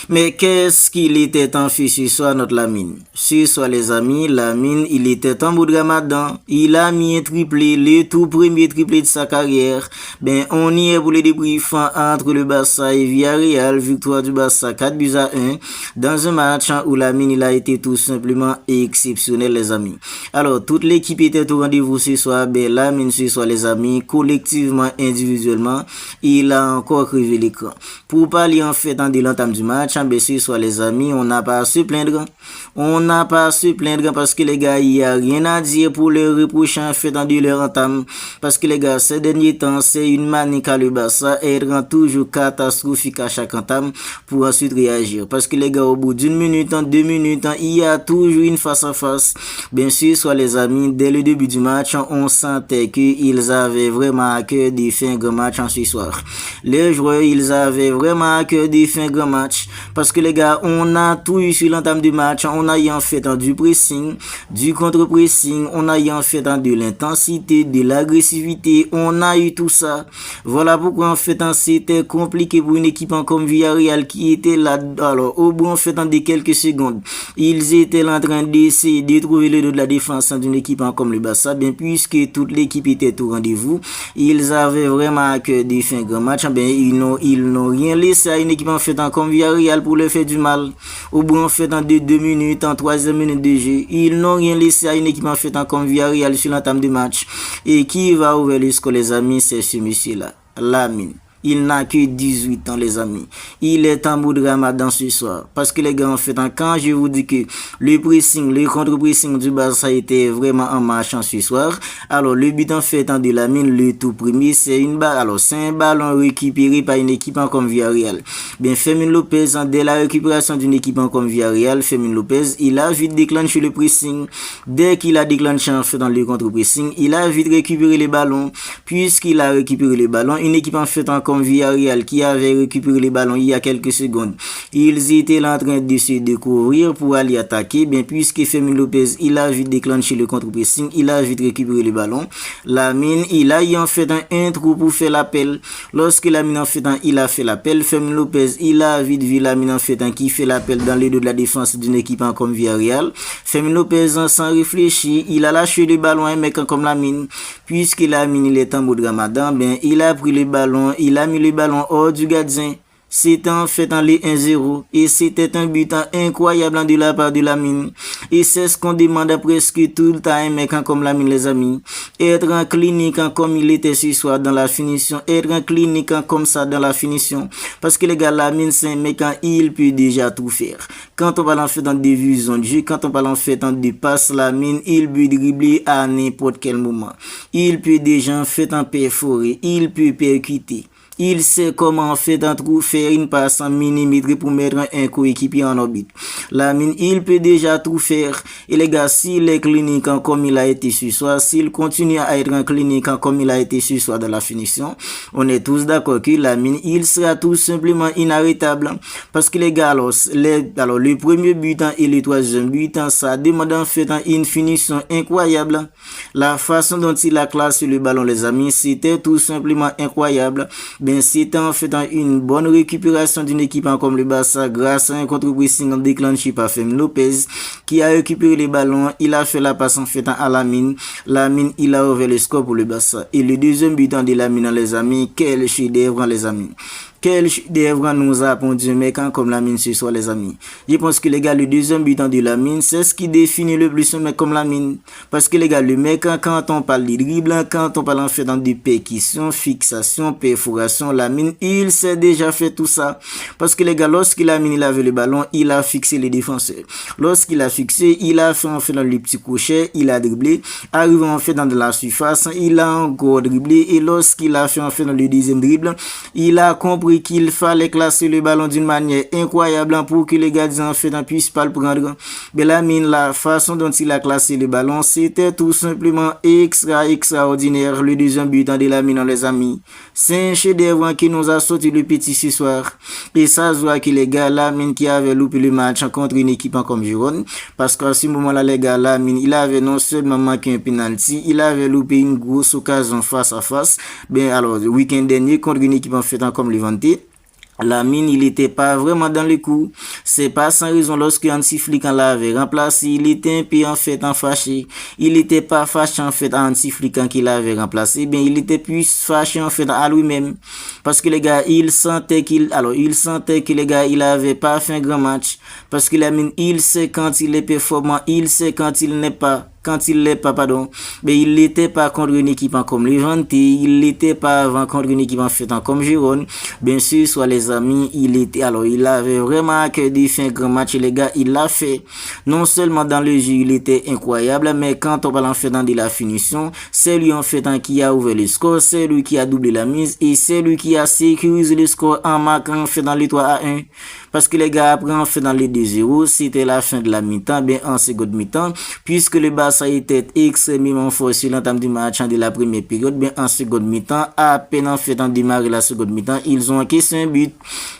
Mais qu'est-ce qu'il était en fait ce soir, notre Lamine? Ce soir, les amis, Lamine, il était en bout de ramadan. Il a mis un triplé, le tout premier triplé de sa carrière. Ben, on y est pour les débriefs entre le Barça et Villarreal. Victoire du Barça 4-1 dans un match où Lamine, il a été tout simplement exceptionnel, les amis. Alors, toute l'équipe était au rendez-vous ce soir. Ben, Lamine, ce soir, les amis, collectivement, individuellement, il a encore crevé l'écran. Pour parler en fait de l'entame du match, ben ce soir les amis, on n'a pas à se plaindre. On n'a pas à se plaindre parce que les gars, il n'y a rien à dire pour le reprocher en fait de leur entame. Parce que les gars, ces derniers temps, c'est une manique à le Barça et elle rend toujours catastrophique à chaque entame pour ensuite réagir. Parce que les gars, au bout d'une minute, 2 minutes, il y a toujours une face à face. Bien sûr, soit les amis, dès le début du match, on sentait qu'ils avaient vraiment à cœur de faire un grand match en ce soir. Les joueurs, ils avaient vraiment à cœur de faire un grand match. Parce que les gars, on a tout eu sur l'entame du match. On a eu en fait du pressing, du contre-pressing. On a eu en fait de l'intensité, de l'agressivité. On a eu tout ça. Voilà pourquoi en fait c'était compliqué pour une équipe comme Villarreal qui était là. Alors au bout en fait de quelques secondes, ils étaient là en train d'essayer de trouver le dos de la défense d'une équipe comme le Barça. Bien puisque toute l'équipe était au rendez-vous, ils avaient vraiment à cœur de faire un grand match. Bien ils n'ont rien laissé à une équipe en fait comme Villarreal pour leur faire du mal. Au bout en fait en 2 minutes, en 3e minute de jeu, ils n'ont rien laissé à une équipe en fait comme Villarreal sur l'entame du match. Et qui va ouvrir le score, les amis? C'est ce monsieur-là, Lamine. Il n'a que 18 ans, les amis. Il est en bout de ramadan ce soir. Parce que les gars, en fait, quand je vous dis que le pressing, le contre-pressing du Barça était vraiment en marche ce soir, alors le but en fait de Lamine, le tout premier, c'est une balle. Alors, c'est un ballon récupéré par une équipe comme Villarreal. Bien, Fermin Lopez, dès la récupération d'une équipe comme Villarreal, Fermin Lopez, il a vite déclenché le pressing. Dès qu'il a déclenché en fait dans le contre-pressing, il a vite récupéré les ballons. Puisqu'il a récupéré les ballons, une équipe en fait comme Villarreal qui avait récupéré les ballons il y a quelques secondes. Ils étaient là en train de se découvrir pour aller attaquer. Bien, puisque Fermin Lopez, il a vite déclenché le contre-pressing, il a vite récupéré les ballons. Lamine, il a eu en fait un trou pour faire l'appel. Lorsque Lamine en fait il a fait l'appel, Fermin Lopez, il a vite vu Lamine en fait qui fait l'appel dans le dos de la défense d'une équipe comme Villarreal. Fermin Lopez, sans réfléchir, il a lâché le ballon à un mec comme Lamine. Puisque Lamine, il est en mode ramadan, bien, il a pris le ballon, il a mis le ballon hors du gardien. C'était en fait en les 1-0 et c'était un but incroyable de la part de Lamine. Et c'est ce qu'on demande presque tout le temps un mec comme Lamine, les amis. Être en clinique comme il était ce soir dans la finition. Être en clinique comme ça dans la finition. Parce que les gars, Lamine, c'est un mec il peut déjà tout faire. Quand on parle en fait dans des visions de jeu, quand on parle en fait dans des passes, Lamine, il peut dribbler à n'importe quel moment. Il peut déjà en fait en perforer. Il peut percuter. Il sait comment faire une passe en millimètre pour mettre un coéquipier en orbite. Lamine, il peut déjà tout faire. Et les gars, s'il est clinique comme il a été ce soir, s'il continue à être en clinique comme il a été ce soir dans la finition, on est tous d'accord que Lamine, il sera tout simplement inarrêtable. Parce que les gars, alors le premier but et le troisième but, ça demande en fait une finition incroyable. La façon dont il a classé le ballon, les amis, c'était tout simplement incroyable. Ben, c'était en fait une bonne récupération d'une équipe comme le Barça grâce à un contre-pressing déclenché par Fermin Lopez qui a récupéré les ballons. Il a fait la passe en fait à Lamine. Lamine, il a ouvert le score pour le Barça. Et le deuxième but de Lamine, les amis, quel chef-d'œuvre, les amis. Quel chef-d'œuvre nous a pondu un mec comme Lamine ce soir, les amis. Je pense que les gars, le deuxième but de Lamine, c'est ce qui définit le plus un mec comme Lamine. Parce que les gars, le mec, quand on parle de dribble, quand on parle en fait de percussion, fixation, perforation, Lamine, il s'est déjà fait tout ça. Parce que les gars, lorsqu'il Lamine, il avait le ballon, il a fixé les défenseurs. Lorsqu'il a fixé, il a fait en fait dans le petit crochet, il a dribblé, arrivant en fait dans de la surface, il a encore dribblé, et lorsqu'il a fait en fait dans le deuxième dribble, il a compris qu'il fallait classer le ballon d'une manière incroyable pour que les gardiens en fait ne puissent pas le prendre. Mais Lamine, la façon dont il a classé le ballon, c'était tout simplement extraordinaire. Le deuxième but de Lamine, les amis, c'est un chef-d'œuvre qui nous a sorti le petit ce soir. Et ça se voit que les gars, Lamine qui avait loupé le match contre une équipe comme Girone, parce qu'à ce moment-là, les gars, Lamine, il avait non seulement manqué un penalty, il avait loupé une grosse occasion face à face. Ben alors, le week-end dernier contre une équipe en fait comme Levante. Lamine, il était pas vraiment dans le coup. C'est pas sans raison lorsque Hansi Flick l'avait remplacé, il était un peu en fait en fâché. Il était pas fâché en fait à Hansi Flick quand il l'avait remplacé, bien il était plus fâché en fait à lui-même. Parce que les gars, il sentait que les gars, il avait pas fait un grand match. Parce que Lamine, il sait quand il est performant, il sait quand il n'est pas. Quand il l'est pas, pardon, mais il n'était pas contre une équipe comme Levante, il n'était pas avant contre une équipe en fait comme Girone. Bien sûr, soit les amis, il avait vraiment à cœur de faire un grand match, les gars, il l'a fait. Non seulement dans le jeu, il était incroyable, mais quand on parle en fait de la finition, c'est lui en fait qui a ouvert le score, c'est lui qui a doublé la mise et c'est lui qui a sécurisé le score en marquant en fait dans les 3-1. Parce que les gars, après en fait dans les 2-0, c'était la fin de la mi-temps, bien en seconde mi-temps, puisque le Barça était extrêmement fort sur l'entame du match de la première période, bien en seconde mi-temps, à peine en fait en démarrer la seconde mi-temps, ils ont encaissé un but,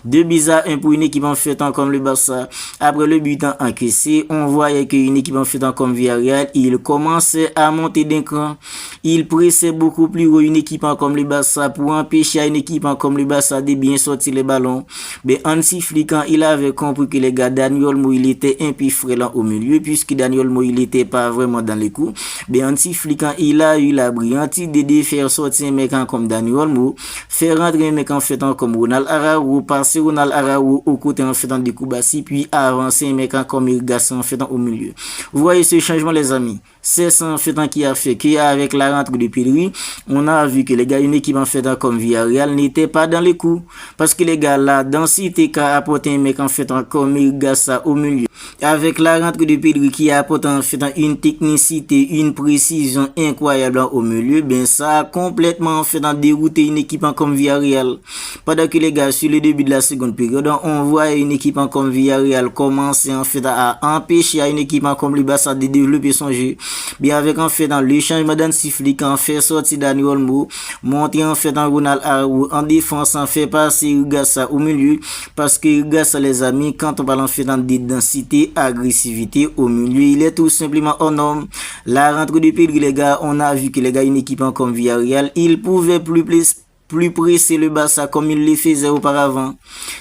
2-1 pour une équipe en fait comme le Barça. Après le but encaissé, on voyait qu'une équipe en fait comme Villarreal, il commençait à monter d'un cran, il pressait beaucoup plus haut une équipe comme le Barça pour empêcher une équipe comme le Barça de bien sortir les ballons. Mais Hansi Flick, il avait compris que les gars, Dani Olmo, il était un peu frêlant au milieu, puisque Dani Olmo, il n'était pas vraiment dans les coups. Mais Hansi Flick, il a eu la brillante idée de faire sortir un mec comme Dani Olmo, faire rentrer un mec en fait comme Ronald Araujo, passer Ronald Araujo au côté en fait de Koubassi, puis avancer un mec comme Irgasson en fait au milieu. Vous voyez ce changement, les amis? C'est ça en fait qui a fait qu'avec la rentrée de Pedri, on a vu que les gars, une équipe en fait comme Villarreal n'était pas dans les coups, parce que les gars, la densité qu'a apporté un mec en fait comme Irgassa au milieu, avec la rentrée de Pedri qui apporte en fait une technicité, une précision incroyable au milieu, ben ça a complètement en fait dérouté une équipe comme Villarreal. Pendant que les gars, sur le début de la seconde période, on voit une équipe comme Villarreal commencer en fait à empêcher à une équipe comme le Barça de développer son jeu. Bien avec en fait dans le changement d'Hansi Flick, en fait sortir Dani Olmo, monter en fait dans Ronald Araujo en défense, en fait passer Irgassa au milieu, parce que Irgassa, les amis, quand on parle en fait dans des densités, agressivité au milieu, il est tout simplement un homme. La rentrée de Pedri, les gars, on a vu que les gars, une équipe comme Villarreal, il pouvait plus presser le Barça comme il le faisait auparavant.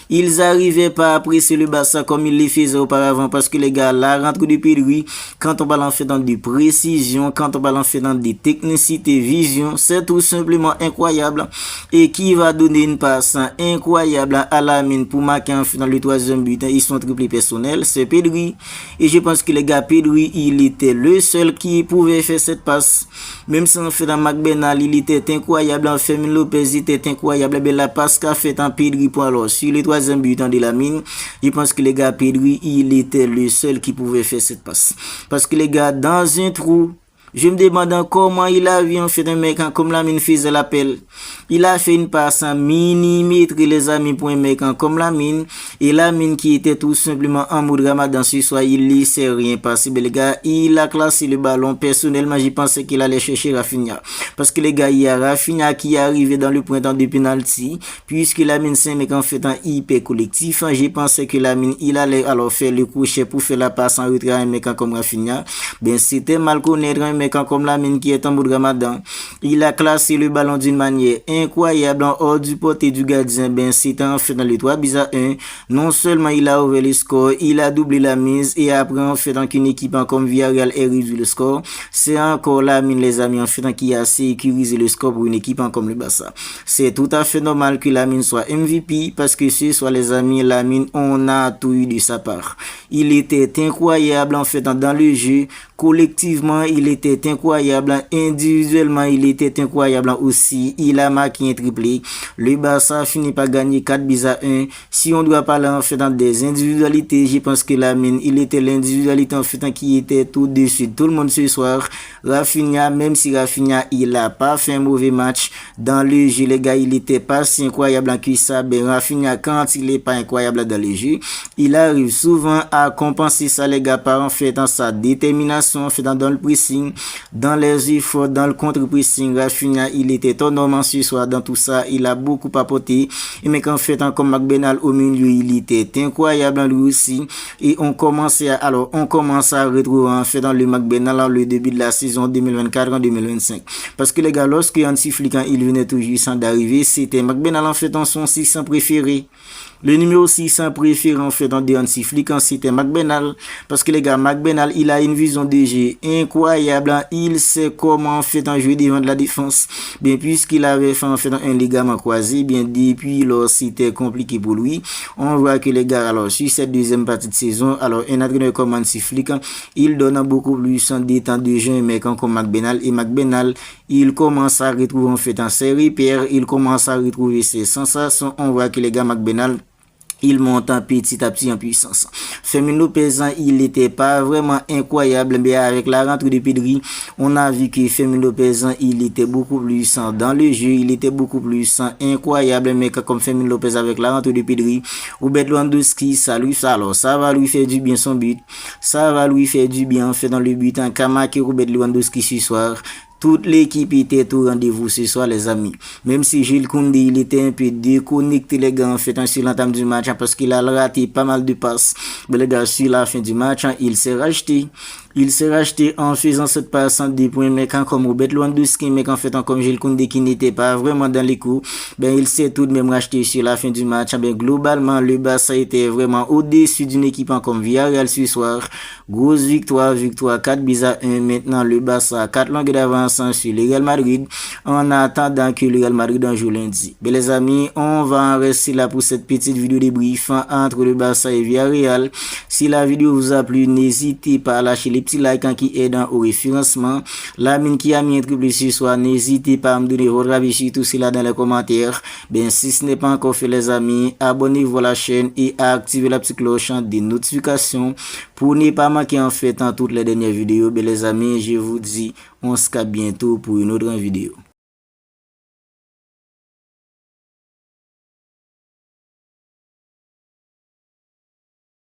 Ils arrivaient pas à presser le Barça comme il le faisait auparavant, parce que les gars, la rentrée de Pedri, quand on parle en fait dans des précisions, quand on parle en fait dans des technicités, vision, c'est tout simplement incroyable, et qui va donner une passe incroyable à Lamine pour marquer en fait dans le troisième but. Ils sont triplés personnels, c'est Pedri, et je pense que les gars, Pedri, il était le seul qui pouvait faire cette passe, même si en fait dans McBenal, il était incroyable, en Fermin Lopez était incroyable, mais la passe qu'a fait en Pedri pour alors sur le troisième but de Lamine, je pense que les gars, Pedri, il était le seul qui pouvait faire cette passe, parce que les gars, dans un trou, je me demande comment il a vu en fait un mec comme Lamine faisait l'appel. Il a fait une passe en millimètre, les amis, pour un mec comme Lamine. Et Lamine qui était tout simplement en mode Ramadan ce soir, il laissait rien passer. Mais les gars, il a classé le ballon. Personnellement, j'y pensais qu'il allait chercher Rafinha. Parce que les gars, il y a Rafinha qui est arrivé dans le pointant de penalty. Puisque Lamine, c'est un mec en fait un hyper collectif. J'ai pensé que Lamine, il allait alors faire le crochet pour faire la passe en retrait à un mec comme Rafinha. Ben, c'était mal connaître un mec comme Lamine qui est en mode Ramadan. Il a classé le ballon d'une manière incroyable en hors du porté du gardien. Ben, c'était en fait dans les 3-1. Non seulement il a ouvert le score, il a doublé la mise, et après en fait dans une équipe comme Villarreal est réduit le score. C'est encore Lamine, les amis, en fait qui a sécurisé le score pour une équipe comme le Barça. C'est tout à fait normal que Lamine soit MVP, parce que ce soit les amis, Lamine, on a tout eu de sa part. Il était incroyable en fait dans le jeu. Collectivement, il était incroyable. Individuellement, il était incroyable aussi. Il a marqué un triplé. Le Barça finit par gagner 4-1. Si on doit parler en fait dans des individualités, je pense que Lamine, il était l'individualité en fait qui était tout dessus tout le monde ce soir. Rafinha, même si Rafinha, il a pas fait un mauvais match dans le jeu, les gars, il était pas si incroyable que ça. Ben, Rafinha, quand il est pas incroyable dans le jeu, il arrive souvent à compenser ça, les gars, par en fait dans sa détermination domination en fait dans le pressing, dans les efforts, dans le contre-pressing. Rafinha, il était au normal ce soir dans tout ça. Il a beaucoup apporté. Et mais qu'en fait, comme McBenal au milieu, il était incroyable lui aussi. Et on commence à retrouver en fait dans le McBenal le début de la saison 2024-2025. Parce que les gars, lorsque Hansi Flick, il venait tout juste d'arriver, c'était McBenal en fait dans son 600 préféré. Le numéro 600 préféré en fait dans Hansi Flick, c'était McBenal. Parce que les gars, McBenal, il a une vision de jeu incroyable. Il sait comment en fait en jouer devant de la défense. Bien, puisqu'il avait fait en fait un ligament croisé, bien depuis lors c'était compliqué pour lui. On voit que les gars, alors sur cette deuxième partie de saison, alors un entraîneur comme Hansi Flick, il donne beaucoup plus de temps de jeu, mais comme McBenal, et McBenal, il commence à retrouver en fait ses repères, il commence à retrouver ses sensations. On voit que les gars, McBenal, il monte petit à petit en puissance. Fermin Lopez, il n'était pas vraiment incroyable, mais avec la rentrée de Pedri, on a vu que Fermin Lopez, il était beaucoup plus dans le jeu, il était beaucoup plus incroyable, mais comme Fermin Lopez avec la rentrée de Pedri, Robert Lewandowski, ça va lui faire du bien son but, ça va lui faire du bien en fait dans le but, qu'a marqué Robert Lewandowski ce soir. Toute l'équipe était au rendez-vous ce soir, les amis. Même si Jules Koundé, il était un peu déconnecté, les gars, en fait, sur l'entame du match, parce qu'il a raté pas mal de passes. Mais les gars, sur la fin du match, il s'est racheté. Il s'est racheté en faisant cette passe en 2 points, mais quand comme Robert Lewandowski, mais en fait, comme Jules Koundé qui n'était pas vraiment dans les coups, ben, il s'est tout de même racheté sur la fin du match. Ben, globalement, le Barça était vraiment au-dessus d'une équipe comme Villarreal ce soir. Grosse victoire, 4-1. Maintenant, le Barça a 4 longues d'avance sur le Real Madrid en attendant que le Real Madrid en joue lundi. Mais les amis, on va en rester là pour cette petite vidéo débrief entre le Barça et Villarreal. Si la vidéo vous a plu, n'hésitez pas à lâcher les petits likes qui aident au référencement. Lamine qui a mis un triplé ce soir, n'hésitez pas à me donner votre avis sur tout cela dans les commentaires. Ben, si ce n'est pas encore fait les amis, abonnez-vous à la chaîne et activez la petite cloche des notifications pour ne pas manquer en fait toutes les dernières vidéos. Ben, les amis, je vous dis, on se capte bientôt pour une autre vidéo.